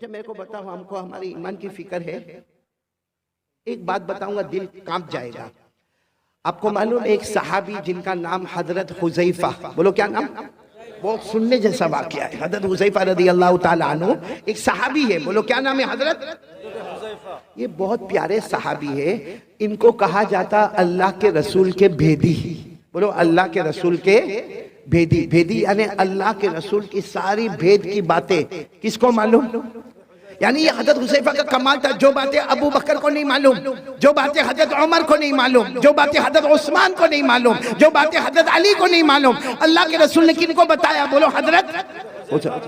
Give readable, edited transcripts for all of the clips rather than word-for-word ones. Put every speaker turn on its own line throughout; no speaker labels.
अच्छा मेरे को बताओ, हमको हमारी ईमान की फिक्र है? एक बात बताऊंगा, दिल कांप जाएगा। आपको मालूम एक सहाबी जिनका नाम हजरत हुज़ैफा, बोलो क्या नाम? बहुत सुनने जैसा वाकया है। हजरत हुज़ैफा रज़ी अल्लाह ताला अन्हु एक सहाबी है, बोलो क्या नाम है? हजरत। ये बहुत प्यारे सहाबी है। इनको कहा जाता अल्लाह के रसूल के भेदी। बोलो अल्लाह के रसूल के भेदी। भेदी यानी अल्लाह के रसूल की सारी भेद की बातें किसको मालूम? यानी ये हजरत हुज़ैफा का कमाल था। जो बातें अबू बकर को नहीं मालूम, जो बातें हजरत उमर को नहीं मालूम, जो बातें हजरत उस्मान को नहीं मालूम, जो बातें हजरत अली को नहीं मालूम, अल्लाह के रसूल ने किनको बताया? बोलो हजरत।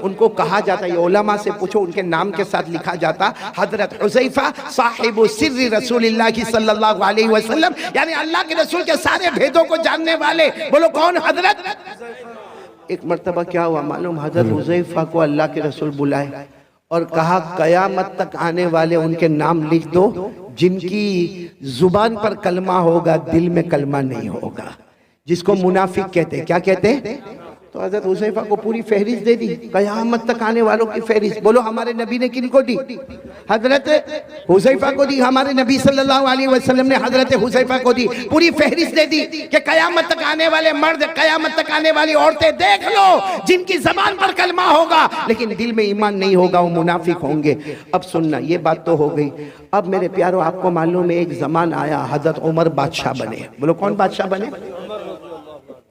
उनको कहा जाता, ये उलमा से पूछो, उनके नाम के साथ लिखा जाता हजरत हुज़ैफा साहिबु सिर्री रसूलिल्लाह सल्लल्लाहु अलैहि वसल्लम, यानी अल्लाह के रसूल के सारे भेदों को जानने वाले। बोलो कौन? हजरत। एक मर्तबा क्या हुआ मालूम? हजरत हुज़ैफा को अल्लाह के रसूल बुलाए और कहा कयामत तक आने वाले उनके नाम लिख दो जिनकी जुबान पर कलमा होगा, दिल में कलमा नहीं होगा, जिसको मुनाफिक कहते हैं। क्या कहते हैं? तो हजरत हुज़ैफा को पूरी फहरिस्त दे दी, कयामत तक आने वालों की फहरिस्त। बोलो हमारे नबी ने किनको दी? हजरत हुज़ैफा को दी। हमारे नबी सल्लल्लाहु अलैहि वसल्लम ने हजरत हुज़ैफा को दी, पूरी फहरिस्त दे दी कि कयामत तक आने वाले मर्द, कयामत तक आने वाली औरतें देख लो, जिनकी जबान पर कलमा होगा लेकिन दिल में ईमान नहीं होगा, वो मुनाफिक होंगे। अब सुनना, ये बात तो हो गई। अब मेरे प्यारो, आपको मालूम है एक जमान आया, हजरत उमर बादशाह बने। बोलो कौन बादशाह बने?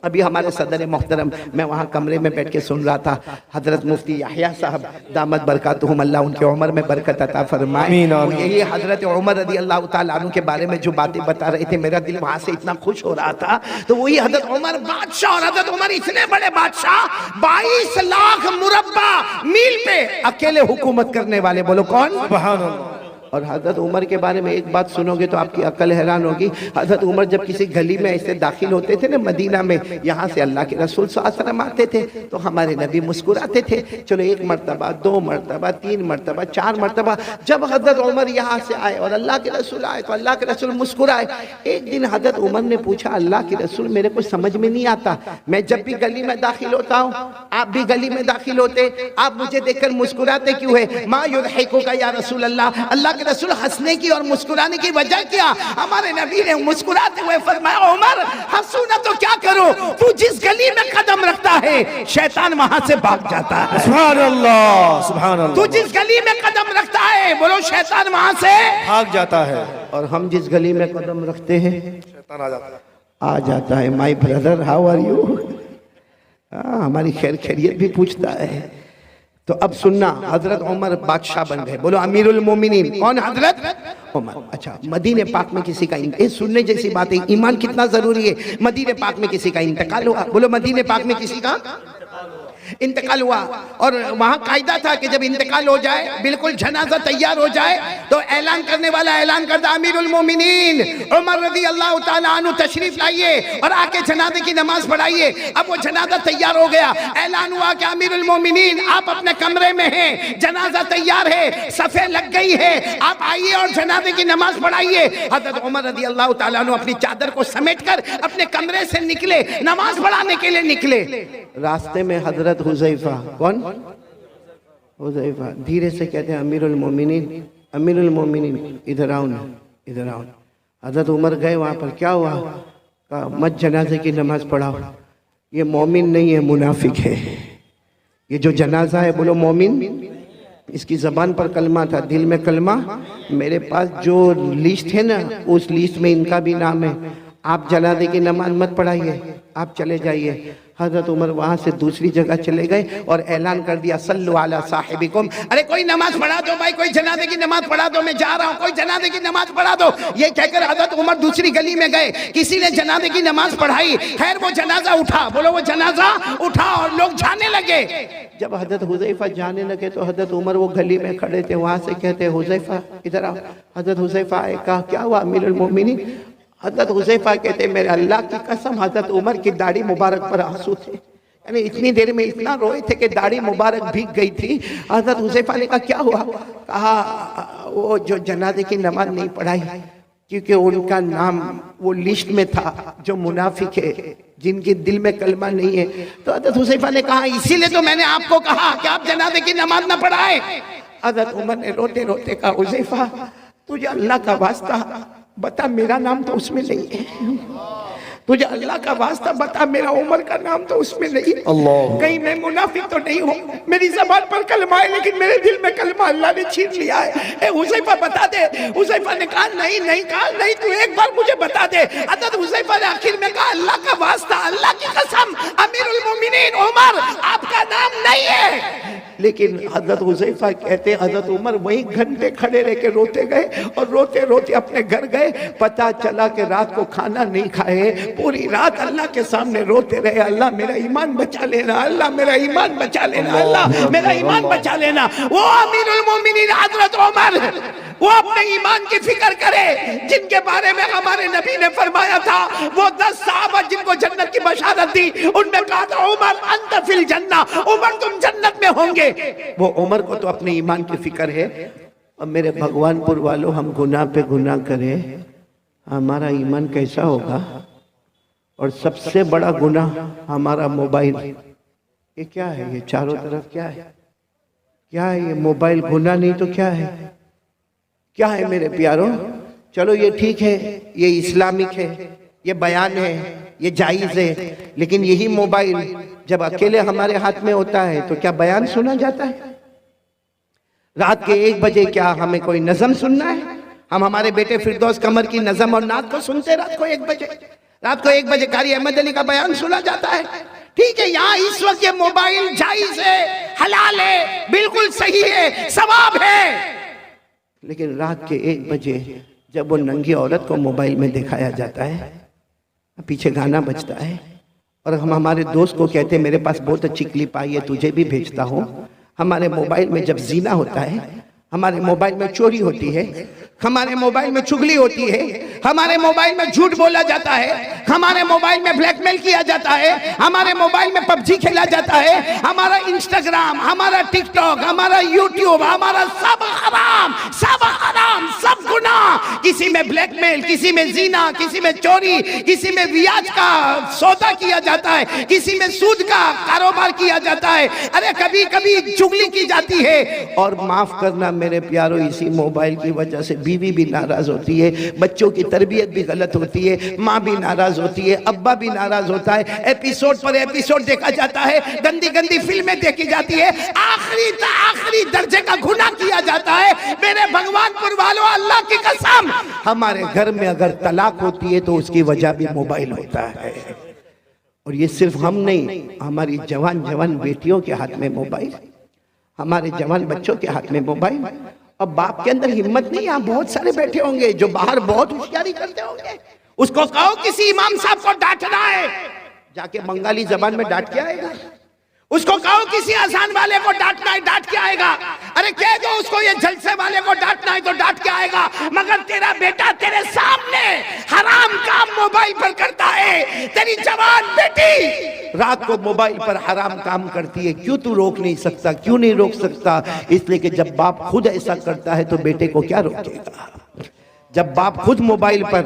अभी हमारे सदर मोहतरम, मैं वहाँ कमरे में बैठ के सुन रहा था, हजरत मुफ्ती याहिया साहब दामद बरकातुहुम, अल्लाह उनके उम्र में बरकत अता फरमाए। यही हजरत उमर रज़ी अल्लाह ताला अन्हु के बारे में जो बातें बता रहे थे, मेरा दिल वहाँ से इतना खुश हो रहा था। तो वही हजरत उमर बादशाह, और हजरत उमर इतने बड़े बादशाह, 22 लाख मुरब्बा मील पे अकेले हुकूमत करने वाले। बोलो कौन? सुभान अल्लाह। और हजरत उमर के बारे में एक बात सुनोगे तो आपकी अकल हैरान होगी। हजरत उमर जब किसी गली में ऐसे दाखिल होते थे ना मदीना में, यहाँ से अल्लाह के रसूल सल्लल्लाहु अलैहि वसल्लम आते थे तो हमारे नबी मुस्कुराते थे। चलो एक मरतबा, 2 मरतबा, 3 मरतबा, 4 मरतबा, जब हजरत उमर यहाँ से आए और अल्लाह के रसूल आए तो अल्लाह के रसूल मुस्कुराए। एक दिन हजरत उमर ने पूछा, अल्लाह के रसूल मेरे को समझ में नहीं आता, मैं जब भी गली में दाखिल होता हूँ, आप भी गली में दाखिल होते, आप मुझे देखकर मुस्कुराते क्यों है? मा युज़हिकुका या रसूल अल्लाह, अल्लाह रसूल हंसने की और मुस्कुराने की वजह क्या? हमारे नबी ने मुस्कुराते हुए फरमाया, उमर हंसू ना तो क्या करो, तू जिस गली में कदम रखता है शैतान वहां से भाग जाता है। सुभान अल्लाह, सुभान अल्लाह। तू जिस गली में कदम रखता है, बोलो शैतान वहां से भाग जाता है। और हम जिस गली में कदम रखते हैं शैतान आ जाता है। My brother how are you? हमारी खैर खैरियत भी पूछता है। तो अब सुनना, हजरत उमर बादशाह बन गए। बोलो अमीरुल मोमिनीन। कौन? हजरत उमर। अच्छा, मदीने पाक में किसी का सुनने जैसी बात है, ईमान कितना जरूरी है। मदीने पाक में किसी का इंतकाल हुआ। बोलो मदीने पाक में किसी का इंतकाल हुआ, और वहां कायदा था कि जब इंतकाल हो जाए, बिल्कुल जनाजा तैयार हो जाए, तो ऐलान करने वाला ऐलान करता, अमीरुल मोमिनीन उमर रज़ी अल्लाह ताला अन्हु तशरीफ लाइए और आके जनाजे की नमाज पढ़ाइए। अब वो जनाजा तैयार हो गया, ऐलान हुआ कि अमीरुल मोमिनीन आप अपने कमरे में हैं, जनाजा तैयार है, सफे लग गई है, आप आइए और जनाजे की नमाज पढ़ाइए। हजरत उमर रज़ी अल्लाह ताला अन्हु अपनी चादर को समेटकर अपने कमरे से निकले, नमाज पढ़ाने के लिए निकले। रास्ते में हजरत हुज़ैफा, कौन? हुज़ैफा धीरे से कहते हैं, अमीरुल मोमिनीन, अमीरुल मोमिनीन इधर आओ ना, इधर आओ। हजरत उमर गए वहाँ पर, क्या हुआ? कहा मत जनाजे की नमाज पढ़ाओ, ये मोमिन नहीं है, मुनाफिक है। ये जो जनाजा है, बोलो मोमिन, इसकी जबान पर कलमा था, दिल में कलमा। मेरे पास जो लिस्ट है ना, उस लिस्ट में इनका भी नाम है। आप जनाजे की नमाज मत पढ़ाइए, आप चले जाइए। हजरत उमर वहां से दूसरी जगह चले गए और ऐलान कर दिया, सल्लु अला साहिबिकुम, अरे कोई नमाज पढ़ा दो भाई, कोई जनाजे की नमाज पढ़ा दो, मैं जा रहा हूँ, कोई जनाजे की नमाज पढ़ा दो। ये कहकर हजरत उमर दूसरी गली में गए, किसी ने जनाजे की नमाज पढ़ाई। खैर वो जनाजा उठा, बोलो वो जनाजा उठा, और लोग जाने लगे। जब हजरत हुज़ैफा जाने लगे तो हजरत उमर वो गली में खड़े थे, वहां से कहते, हुज़ैफा इधर आओ। हजरत हुज़ैफा आए, कहा क्या हुआ अमीरुल मोमिनीन? हजरत हुज़ैफा कहते, मेरे अल्लाह की कसम, हजरत उमर की दाढ़ी मुबारक पर आंसू थे, यानी इतनी देर में इतना रोए थे कि दाढ़ी मुबारक भीग गई थी। हजरत हुज़ैफा ने कहा क्या हुआ? कहा वो जो जनाजे की नमाज नहीं पढ़ाई, क्योंकि उनका नाम वो लिस्ट में था जो मुनाफिक है, जिनके दिल में कलमा नहीं है। तो हजरत हुज़ैफा ने कहा इसीलिए तो मैंने आपको कहा कि आप जनाजे की नमाज ना पढ़ाएं। हज़रत उमर ने रोते रोते कहा, हुज़ैफा तुझे अल्लाह का वास्ता बता, मेरा नाम तो उसमें नहीं है। तुझे अल्लाह का वास्ता बता, मेरा उमर का नाम तो उसमें नहीं है। कहीं मैं मुनाफिक तो नहीं हूँ, मेरी ज़बान पर कलमा है लेकिन मेरे दिल में कलमा अल्लाह ने छीन लिया है। हुज़ैफा बता दे। हुज़ैफा ने कहा नहीं नहीं, कहा नहीं, तू एक बार मुझे बता दे। हज़रत हुज़ैफा ने आखिर में कहा, अल्लाह का वास्ता, अल्लाह की कसम, अमीरुल मोमिनीन उमर आपका नाम नहीं है। लेकिन हज़रत हुज़ैफा कहते, हज़रत उमर वहीं घंटे खड़े रह के रोते गए और रोते रोते अपने घर गए। पता चला कि रात को खाना नहीं खाए, पूरी रात अल्लाह के सामने रोते रहे, अल्लाह मेरा ईमान बचा लेना, अल्लाह मेरा ईमान बचा लेना, अल्लाह मेरा ईमान बचा लेना। वो अमीरुल मोमिनीन हज़रत उमर, वो अपने ईमान की फिक्र करे जिनके बारे में हमारे नबी ने फरमाया था, वो 10 सहाबा जिनको जन्नत की बशारत दी, उनमें कहा था उमर अंत फिल जन्ना, उमर तुम जन्नत में होंगे। वो उमर को तो अपने ईमान की फिक्र है। और मेरे भगवानपुर वालों, हम गुनाह पे गुनाह करें, हमारा ईमान कैसा होगा? और सबसे बड़ा गुनाह हमारा मोबाइल। ये क्या है? ये चारों तरफ क्या है? क्या है ये मोबाइल? गुनाह नहीं तो क्या है? क्या है मेरे प्यारों? चलो ये ठीक है, ये इस्लामिक है, ये बयान है, ये जायज है, लेकिन यही मोबाइल जब अकेले हमारे हाथ में होता है तो क्या बयान सुना जाता है? रात के 1 बजे क्या हमें कोई नज़म सुनना है? हम हमारे बेटे फिरदौस कमर की नज़म और नात को सुनते रात को 1 बजे। रात को 1 बजे कारी अहमद अली का बयान सुना जाता है। ठीक है, यहाँ इस वक्त ये मोबाइल जायज है, हलाल है, बिल्कुल सही है, सवाब है। लेकिन रात के 1 बजे जब वो नंगी औरत को मोबाइल में दिखाया जाता है, पीछे गाना बजता है, और हम हमारे दोस्त को कहते हैं मेरे पास बहुत अच्छी क्लिप आई है, तुझे भी भेजता हूँ। हमारे मोबाइल में जब जीना होता है, हमारे मोबाइल में चोरी होती है, हमारे मोबाइल में चुगली होती है, हमारे मोबाइल में झूठ बोला जाता है, हमारे मोबाइल में ब्लैकमेल किया जाता है, हमारे मोबाइल में पबजी खेला जाता है, हमारा इंस्टाग्राम, हमारा टिकटॉक, हमारा यूट्यूब, हमारा सब हराम, सब हराम, सब गुनाह। किसी में ब्लैकमेल, किसी में जीना, किसी में चोरी, किसी में ब्याज का सौदा किया जाता है, किसी में सूद का कारोबार किया जाता है, अरे कभी कभी चुगली की जाती है। और माफ करना मेरे प्यारों, इसी मोबाइल की वजह से बीवी भी नाराज होती है, बच्चों की तरबियत भी गलत होती है, माँ भी नाराज होती है, अब्बा भी नाराज होता है, एपिसोड पर एपिसोड देखा जाता है, गंदी गंदी फिल्में देखी जाती है, आखिरी दर्जे का गुनाह किया जाता है। मेरे भगवानपुर वालों, अल्लाह की कसम, हमारे घर में अगर तलाक होती है तो उसकी वजह भी मोबाइल होता है। और ये सिर्फ हम नहीं, हमारी जवान जवान बेटियों के हाथ में मोबाइल, हमारे जवान बच्चों के हाथ में मोबाइल। और बाप के अंदर हिम्मत नहीं, यहाँ बहुत सारे बैठे होंगे जो बाहर बहुत होशियारी करते होंगे, उसको कहो किसी इमाम साहब को डांटना है, जाके बंगाली जबान में डांट के आएगा। उसको कहो किसी अजान वाले को डांटना है, डांट के आएगा। अरे कह दो उसको ये जलसे वाले को डांटना है तो डांट के आएगा। मगर तेरा बेटा तेरे सामने हराम काम मोबाइल पर करता है, तेरी जवान बेटी रात को मोबाइल पर हराम काम करती है, क्यों तू रोक नहीं सकता? क्यों नहीं रोक सकता? इसलिए कि जब बाप खुद ऐसा करता है तो बेटे को क्या रोकेगा? जब बाप खुद मोबाइल पर,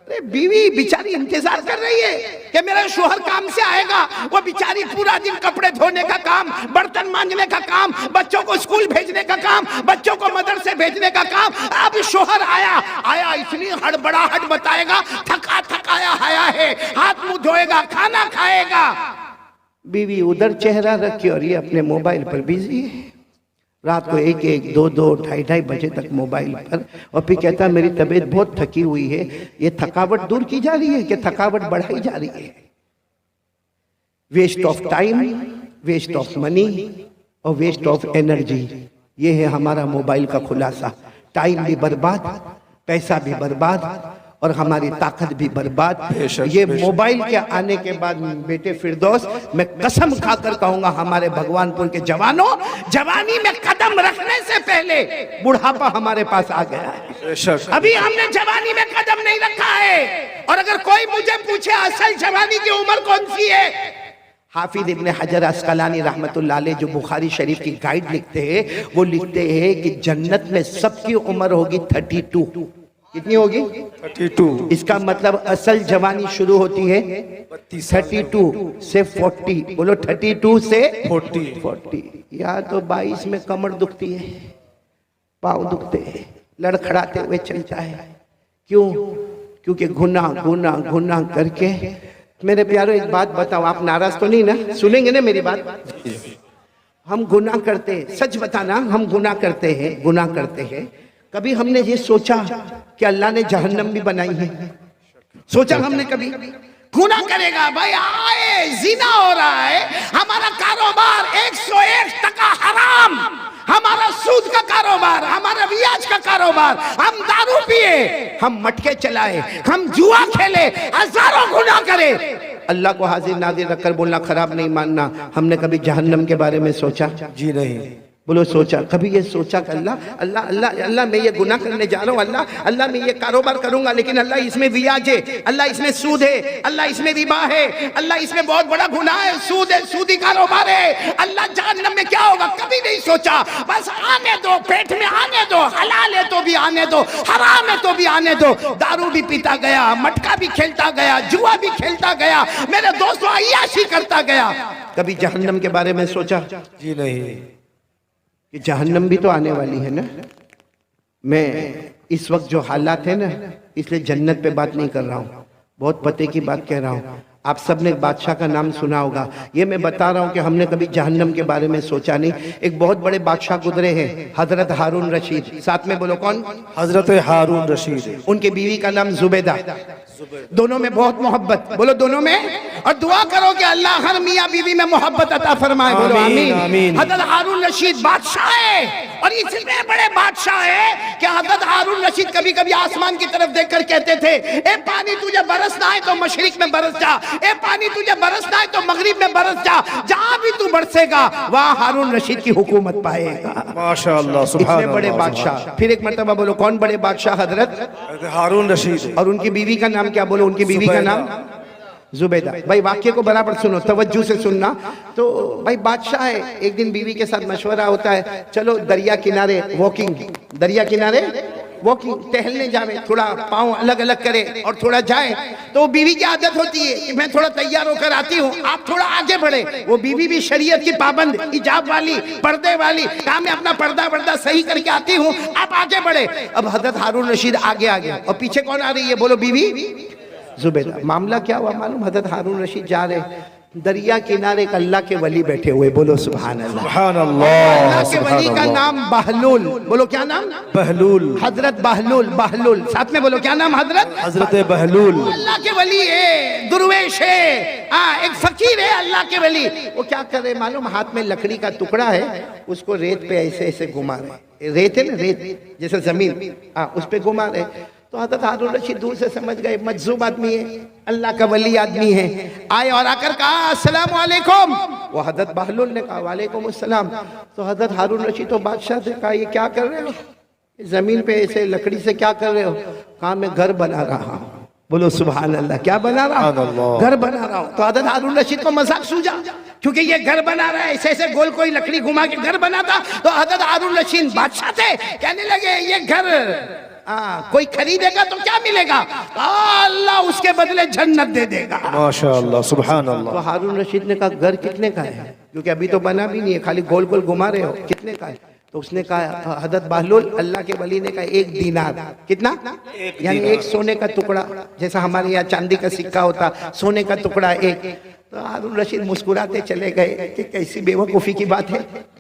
अरे बीवी बेचारी इंतजार कर रही है कि मेरा शोहर काम से आएगा, वो बेचारी पूरा दिन कपड़े धोने का काम, बर्तन मांजने का काम, बच्चों को स्कूल भेजने का काम, बच्चों को मदरसे भेजने का काम। अब शोहर आया इतनी हड़बड़ाहट बताएगा, थका थकाया आया है, हाथ मुंह धोएगा, खाना खाएगा। बीवी उधर चेहरा रखी और ये अपने मोबाइल पर बिजी है, रात को 1-1, 2-2, 2:30 बजे तक मोबाइल पर। और फिर कहता मेरी तबीयत बहुत थकी हुई है। ये थकावट दूर की जा रही है कि थकावट बढ़ाई जा रही है? Waste of time, waste of money और वेस्ट ऑफ एनर्जी, ये है हमारा मोबाइल का खुलासा। टाइम भी बर्बाद, पैसा भी बर्बाद और हमारी ताकत भी बर्बाद। ये मोबाइल के आने के बाद बेटे फिरदौस, मैं कसम खाकर कहूंगा हमारे भगवानपुर के जवानों, जवानी में कदम रखने से पहले बुढ़ापा हमारे पास आ गया है। अभी हमने जवानी में कदम नहीं रखा है। और अगर कोई मुझे पूछे असल जवानी की उम्र कौन सी है, हाफिज इब्ने हजर अस्कलानी रहमतुल्लाह अलैह जो बुखारी शरीफ की गाइड लिखते हैं, वो लिखते हैं कि जन्नत में सबकी उम्र होगी 32। कितनी होगी? 32। इसका मतलब असल जवानी शुरू होती है 32 से 40। बोलो 32 से 40। या तो 22 में कमर दुखती है, पाँव दुखते हैं, लड़खड़ाते हुए चलता है। क्यों? क्योंकि गुनाह गुनाह गुनाह करके। मेरे प्यारो एक बात बताओ, आप नाराज तो नहीं ना? सुनेंगे ना मेरी बात? हम गुनाह करते हैं, सच बताना, हम गुनाह करते हैं, गुनाह करते हैं। कभी हमने ये सोचा कि अल्लाह ने जहन्नम भी बनाई है? सोचा हमने कभी? गुनाह करेगा भाई, आए जिना हो रहा है, हमारा कारोबार 101% हराम, हमारा सूद का कारोबार, हमारा ब्याज का कारोबार, हम दारू पिए, हम मटके चलाए, हम जुआ खेले, हजारों गुनाह करे। अल्लाह को हाजिर नाजिर रखकर बोलना खराब नहीं मानना। हमने कभी जहन्नम के बारे में सोचा?
जी नहीं।
बोलो सोचा? कभी ये सोचा कि अल्लाह अल्लाह अल्लाह अल्लाह मैं ये गुनाह करने जा रहा हूँ, अल्लाह अल्लाह मैं ये कारोबार करूंगा, लेकिन अल्लाह इसमें ब्याज है, अल्लाह इसमें सूद है, अल्लाह इसमें रिबा है, अल्लाह इसमें बहुत बड़ा गुनाह है, सूद है, सूदी कारोबार है, अल्लाह जहन्नम में क्या होगा? कभी नहीं सोचा। बस आने दो, पेट में आने दो, हलाल है तो भी आने दो, हराम है तो भी आने दो। दारू भी पीता गया, मटका भी खेलता गया, जुआ भी खेलता गया, मेरे दोस्तों अय्याशी करता गया। कभी जहन्नम के बारे में सोचा?
जी नहीं।
कि जहन्नम भी तो आने वाली है ना। मैं इस वक्त जो हालात है ना, इसलिए जन्नत पे बात नहीं कर रहा हूँ, बहुत पते की बात कह रहा हूँ। आप सब ने बादशाह का नाम सुना होगा, ये मैं बता रहा हूँ कि हमने कभी जहन्नम के बारे में सोचा नहीं। एक बहुत बड़े बादशाह गुजरे हैं, हजरत हारून रशीद। साथ में बोलो कौन?
हजरत हारून रशीद।
उनकी बीवी का नाम जुबैदा। दोनों में बहुत मोहब्बत, बोलो दोनों में। और दुआ करो कि अल्लाह हर मियाँ बीवी में मोहब्बत अता फरमाए, बोलो आमीन। हजरत हारून रशीद बादशाह है, और इसलिए बड़े बादशाह है कि हजरत हारून रशीद कभी कभी आसमान की तरफ देखकर कहते थे, ए पानी तुझे बरसना है तो मशरिक में बरस जा, ए पानी तुझे बरसना है तो मगरिब में बरस जा, जहां भी तू बरसेगा वहां हारून रशीद की हुकूमत पाएगा।
माशाअल्लाह, सुभान अल्लाह।
बड़े बादशाह। फिर एक मर्तबा बोलो कौन बड़े बादशाह? हजरत
हारून रशीद।
और उनकी बीवी का नाम क्या? बोलो उनकी बीवी का नाम जुबैदा। भाई वाक्य को बराबर सुनो, तवज्जो से सुनना। तो भाई बादशाह है, एक दिन बीवी के साथ मशवरा होता है, चलो दरिया किनारे वॉकिंग, दरिया किनारे वॉकिंग, टहलने जावे, थोड़ा पाँव अलग अलग करे और थोड़ा जाए। तो बीवी की आदत होती है कि मैं थोड़ा तैयार होकर आती हूँ, आप थोड़ा आगे बढ़े। वो बीवी भी शरीयत की पाबंद, हिजाब वाली, पर्दे वाली, कहा मैं अपना पर्दा सही करके आती हूँ, आप आगे बढ़े। अब हजरत हारून रशीद आगे आ गया, और पीछे कौन आ रही है? बोलो बीवी जुबैदा। मामला क्या हुआ मालूम? हजरत हारून रशीद जा रहे, दरिया किनारे एक अल्लाह के वली बैठे हुए, बोलो सुभान अल्लाह।
सुभान अल्लाह।
अल्लाह के वली का नाम बहलूल, बोलो क्या नाम?
बहलूल।
हजरत बहलूल, बहलूल साथ में बोलो क्या नाम?
हजरत बहलूल।
अल्लाह के वली है, दुर्वेश है, एक फकीर है, अल्लाह के वली। वो क्या कर रहे मालूम? हाथ में लकड़ी का टुकड़ा है, उसको रेत पे ऐसे ऐसे घुमा रहे। रेत है ना, रेत जैसे जमीन, उस पे घुमा रहे। तो हजरत हारून रशीद दूर से समझ गए मजजूब आदमी है, अल्लाह का वली आदमी है। आए और आकर कहा अस्सलाम वालेकुम। वो हजरत बहलूल ने कहा वालेकुम अस्सलाम। तो हजरत हारून रशीद तो बादशाह से कहा ये क्या कर रहे हो? जमीन पे ऐसे लकड़ी से क्या कर रहे हो? कहा मैं घर बना रहा हूँ, बोलो सुभान अल्लाह। क्या बना रहा हूँ? घर बना रहा हूँ। तो हजरत हारून रशीद को मजाक सूझा, क्योंकि ये घर बना रहा है, ऐसे ऐसे गोल कोई लकड़ी घुमा के घर बनाता। तो हजरत हारून रशीद बादशाह थे, कहने लगे ये घर कोई खरीदेगा तो क्या मिलेगा? अल्लाह उसके बदले जन्नत दे देगा।
माशाअल्लाह, सुभान अल्लाह।
तो हारून रशीद ने कहा घर कितने का है? क्योंकि अभी तो बना भी नहीं है, खाली गोल गोल घुमा रहे हो, कितने का है? तो उसने कहा, हजरत बहलूल अल्लाह के वली ने कहा 1 दीनार। कितना? यानी 1 सोने का टुकड़ा, जैसा हमारे यहाँ चांदी का सिक्का होता, सोने का टुकड़ा 1। तो हारून रशीद मुस्कुराते चले गए कि कैसी बेवकूफी की बात है,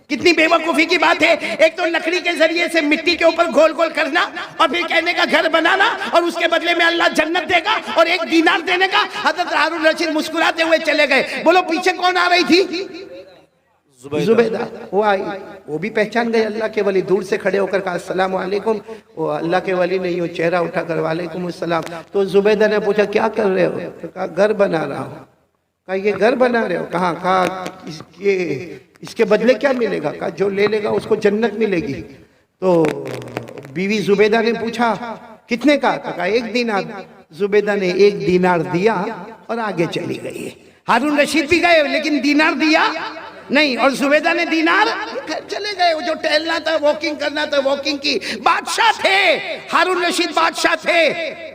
कितनी बेवकूफी की बात है। एक तो लकड़ी के जरिए से मिट्टी के ऊपर गोल गोल करना, और फिर कहने का घर बनाना, और उसके बदले में अल्लाह जन्नत देगा, और 1 दीनार देने का। हजरत हारून रशीद मुस्कुराते हुए चले गए। बोलो पीछे कौन आ रही थी? जुबैदा। वो आई, वो भी पहचान गए अल्लाह के वली, दूर से खड़े होकर कहा अस्सलाम वालेकुम। वो अल्लाह के वली नहीं, वो चेहरा उठाकर वालेकुम अस्सलाम। तो जुबैदा ने पूछा क्या कर रहे हो? तो कहा घर बना रहा हूँ। कहा ये घर बना रहे हो? कहाँ? कहा इसके बदले क्या मिलेगा? कहा जो ले लेगा उसको जन्नत मिलेगी। तो बीवी जुबैदा ने पूछा कितने का? कहा 1 दीनार। जुबैदा ने 1 दीनार दिया और आगे चली गई। हारून रशीद भी गए, लेकिन दीनार दिया नहीं, और जुबैदा ने दीनार, खैर चले गए। वो जो टहलना था, वॉकिंग करना था, वॉकिंग की। बादशाह थे, हारून रशीद बादशाह थे,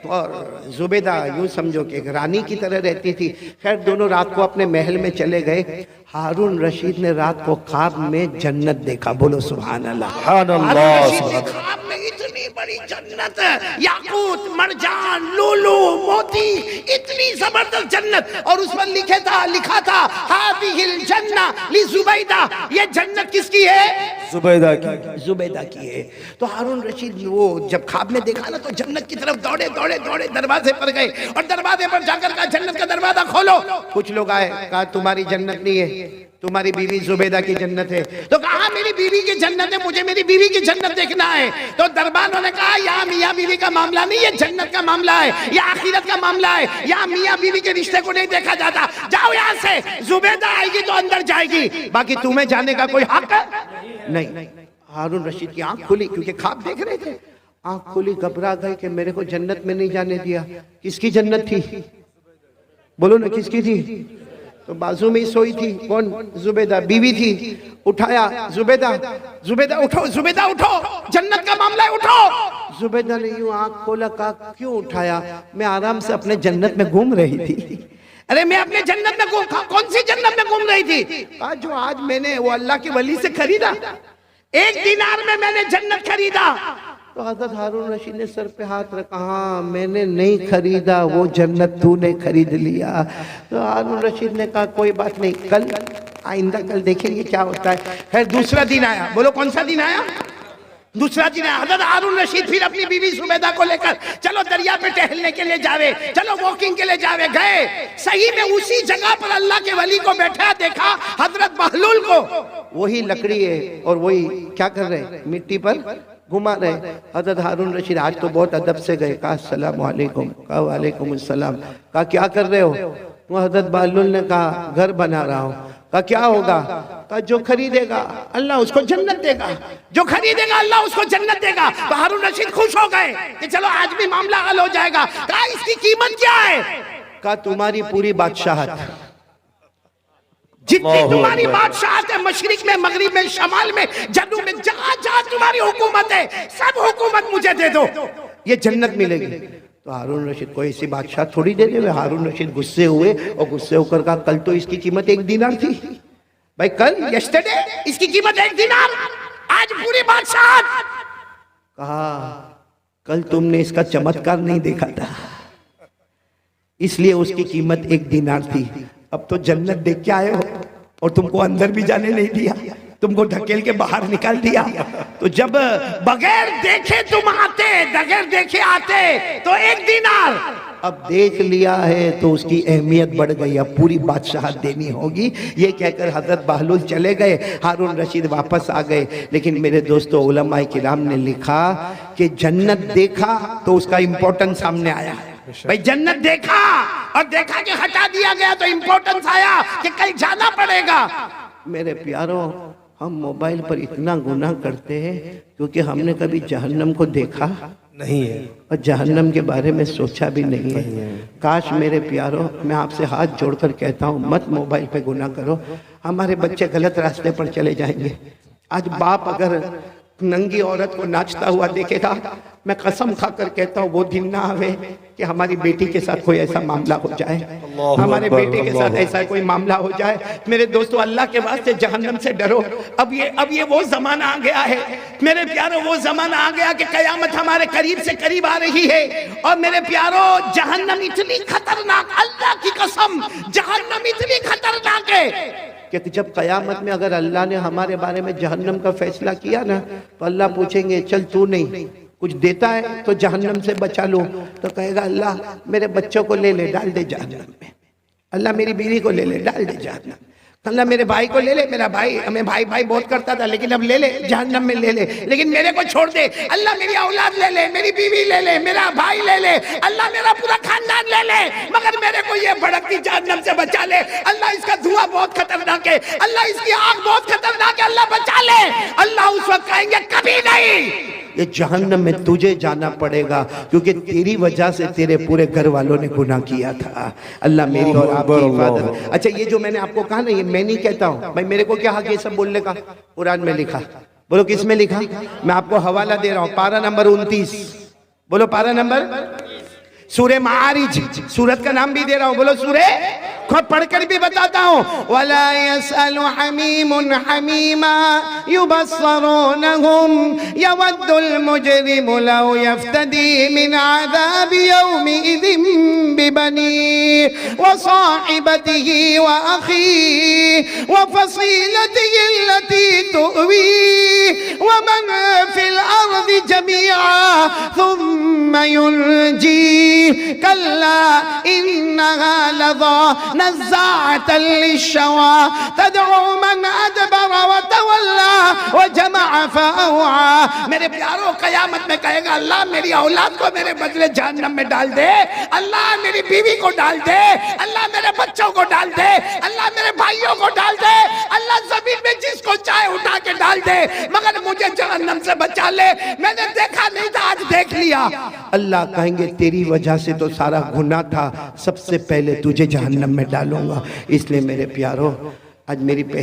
और जुबैदा यूं समझो कि एक रानी की तरह रहती थी। खैर दोनों रात को अपने महल में चले गए। हारून रशीद ने रात को ख्वाब में जन्नत देखा। बोलो सुभान अल्लाह।
सुभान
हारून
अल्लाह,
रशीद ने
सुभान
ख्वाब में इतनी बड़ी जन्नत, याकूत, मरजान, लूलू, मोती, इतनी जबरदस्त जन्नत, और उस पर लिखा था हादिहिल जन्ना ली जुबैदा, ये जन्नत किसकी है?
जुबैदा की।
जुबैदा की है। तो हारून रशीद वो जब ख्वाब में देखा ना, तो जन्नत की तरफ दौड़े दौड़े दौड़े दरवाजे पर गए, और दरवाजे पर जाकर कहा जन्नत का दरवाजा खोलो। कुछ लोग आए, कहा तुम्हारी जन्नत नहीं है, तुम्हारी बीवी जुबैदा की जन्नत है। तो कहा मेरी बीवी की जन्नत है, मुझे मेरी बीवी की जन्नत देखना है। तो दरबार ने कहा यहाँ मियाँ बीवी का मामला नहीं, ये जन्नत का मामला है, ये आखिरत का मामला है, यहाँ मियाँ बीवी के रिश्ते को नहीं देखा जाता। जाओ यहाँ से, जुबैदा आएगी तो अंदर जाएगी, बाकी तुम्हें जाने का कोई हक नहीं। हारून रशीद की आंख खुली, क्योंकि ख्वाब देख रहे थे। आंख खुली, घबरा गए कि मेरे को जन्नत में नहीं जाने दिया। किसकी जन्नत थी? बोलो ना, किसकी थी? तो बाजू में ही सोई थी। कौन? जुबैदा बीवी थी। उठाया, जुबैदा, जुबैदा उठो, जुबैदा उठो, जन्नत का मामला है, उठो। जुबैदा ने यूं आंख खोला, कहा क्यों उठाया? मैं आराम से अपने जन्नत में घूम रही थी। अरे मैं अपने जन्नत में घूम, कौन सी जन्नत में घूम रही थी? कहा जो आज मैंने वो अल्लाह के वली से खरीदा, 1 दीनार में मैंने जन्नत खरीदा। तो हज़रत हारून रशीद ने सर पे हाथ रखा, हाँ मैंने नहीं खरीदा, वो जन्नत तूने खरीद लिया। तो हारून रशीद ने कहा कोई बात नहीं, कल आइंदा कल देखेंगे क्या होता है। खैर दूसरा दिन आया। बोलो कौन सा दिन आया? दूसरा दिन आया। हज़रत हारून रशीद फिर अपनी बीवी जुबैदा को लेकर चलो दरिया पे टहलने के लिए जावे, चलो वॉकिंग के लिए जावे। गए, सही में उसी जगह पर अल्लाह के वली को बैठा देखा, हजरत बहलूल को। वही लकड़ी है और वही क्या कर रहे, मिट्टी पर घुमा रहे। हजरत हारून रशीद आज तो बहुत अदब से गए, कहा अस्सलाम वालेकुम। कहा वालेकुम अस्सलाम। कहा क्या कर रहे हो? वो हजरत बहलूल ने कहा घर बना रहा हूँ। कहा क्या होगा? कहा जो खरीदेगा अल्लाह उसको जन्नत देगा, जो खरीदेगा अल्लाह उसको जन्नत देगा। तो हारून रशीद खुश हो गए कि चलो आज भी मामला हल हो जाएगा। कहा इसकी कीमत क्या है? कहा तुम्हारी पूरी बादशाहत, जितनी तुम्हारी बादशाहत है, मशरिक में, मगरिब में, शमाल में, जनूब में, जहां जहां तुम्हारी हुकूमत है, सब हुकूमत मुझे दे दो, ये जन्नत मिलेगी। तो हारून रशीद को ऐसी बादशाह थोड़ी दे दे। हारून रशीद गुस्से हुए और गुस्से होकर कहा कल तो इसकी कीमत 1 दीनार थी भाई, कल यस्टरडे इसकी कीमत 1 दीनार, आज पूरी बादशाह। कहा कल तुमने इसका चमत्कार नहीं देखा था, इसलिए उसकी कीमत 1 दीनार थी। अब तो जन्नत देख के आए हो और तुमको अंदर भी जाने नहीं दिया, तुमको ढकेल के बाहर निकाल दिया। तो जब बगैर देखे तुम आते, बगैर देखे आते तो 1 दीनार, अब देख लिया है तो उसकी अहमियत बढ़ गई, अब पूरी बादशाहत देनी होगी। ये कहकर हजरत बहलूल चले गए, हारून रशीद वापस आ गए। लेकिन मेरे दोस्तों, उलमाए किराम ने लिखा कि जन्नत देखा तो उसका इंपॉर्टेंस सामने आया। भाई जन्नत देखा और देखा कि हटा दिया गया तो इंपॉर्टेंस आया कि कल जाना पड़ेगा। मेरे प्यारों, हम मोबाइल पर इतना गुनाह करते हैं क्योंकि हमने कभी जहन्नम को देखा
नहीं है
और जहन्नम के बारे में सोचा भी नहीं है। काश मेरे प्यारों, मैं आपसे हाथ जोड़कर कहता हूँ मत मोबाइल पे गुनाह करो, हमारे बच्चे गलत रास्ते पर चले जाएंगे। आज बाप अगर नंगी औरत को नाचता हुआ देखेगा, मैं कसम खाकर कहता हूँ वो दिन ना आवे कि हमारी बेटी के साथ कोई ऐसा मामला हो जाए, हमारे बेटे के साथ ऐसा कोई मामला हो जाए। मेरे दोस्तों, अल्लाह के वास्ते जहन्नम से डरो। अब ये वो जमाना आ गया है मेरे प्यारों, वो जमाना आ गया कि कयामत हमारे करीब से करीब आ रही है। और मेरे प्यारों, जहन्नम इतनी खतरनाक, अल्लाह की कसम, जहन्नम इतनी खतरनाक है कि जब कयामत में अगर अल्लाह ने हमारे बारे में जहन्नम का फैसला किया ना, तो अल्लाह पूछेंगे चल तू नहीं कुछ देता है तो जहन्नम से बचा लो। तो कहेगा अल्लाह मेरे बच्चों को ले ले, डाल दे जहन्नम में। अल्लाह मेरी बीवी को ले ले, डाल दे जहन्नम। अल्लाह मेरे भाई को ले ले, मेरा भाई, हमें भाई भाई बहुत करता था लेकिन अब ले ले जहन्नम में ले ले, लेकिन मेरे को छोड़ दे। अल्लाह मेरी औलाद ले ले, मेरी बीवी ले ले, मेरा भाई ले ले, अल्लाह मेरा पूरा खानदान ले ले, मगर मेरे को ये भड़कती जहन्नम से बचा ले। अल्लाह इसका धुआं बहुत खतरनाक है, अल्लाह इसकी आग बहुत खतरनाक है, अल्लाह बचा ले। अल्लाह उस वक्त कहेंगे कभी नहीं, ये जहन्नम में तुझे जाना पड़ेगा, क्योंकि तेरी वजह से तेरे पूरे घर वालों ने गुनाह किया था। अल्लाह मेरी और आपकी हिफाजत। अच्छा, ये जो मैंने आपको कहा ना, ये मैं नहीं कहता हूँ भाई, मेरे को क्या हक ये सब बोलने का? कुरान में लिखा। बोलो किस में लिखा? मैं आपको हवाला दे रहा हूँ, पारा नंबर 29। बोलो पारा नंबर, सूरे मारिज, सूरत का नाम भी दे रहा हूँ। बोलो सूरे, खुद पढ़कर भी बताता हूँ। वला यसअलु हमीमुन हमीमा युबस्सरूनहुम यवद्दुल मुजरिमु लौ यफ्तदी मिन आज़ाबि यौमिइज़िन बिबनी व साहिबतिही व अखी व फसीलतिही अल्लती तुवी व मन फिल अर्दि जमीआ थुम्मा युनजी कल्ला इन्नहा लज़ा नज़्ज़ाअतन लिश्शवा तदउ मन अदबर व तवल्ला व जमअ फअवा। मेरे प्यारों, कयामत में कहेगा अल्लाह मेरी औलाद को मेरे बदले जहन्नम में डाल दे, अल्लाह मेरी बीवी को डाल दे, अल्लाह मेरे बच्चों को डाल दे, अल्लाह मेरे भाइयों को डाल दे, अल्लाह जमीन में जिसको चाहे उठा के डाल दे, मगर मुझे जहन्नम से बचा ले। मैंने देखा नहीं था, आज देख लिया। अल्लाह कहेंगे तेरी वजह से तो सारा गुनाह था, सबसे पहले तुझे जहन्नम में डालूंगा। इसलिए मेरे प्यारों, आज मेरी पहली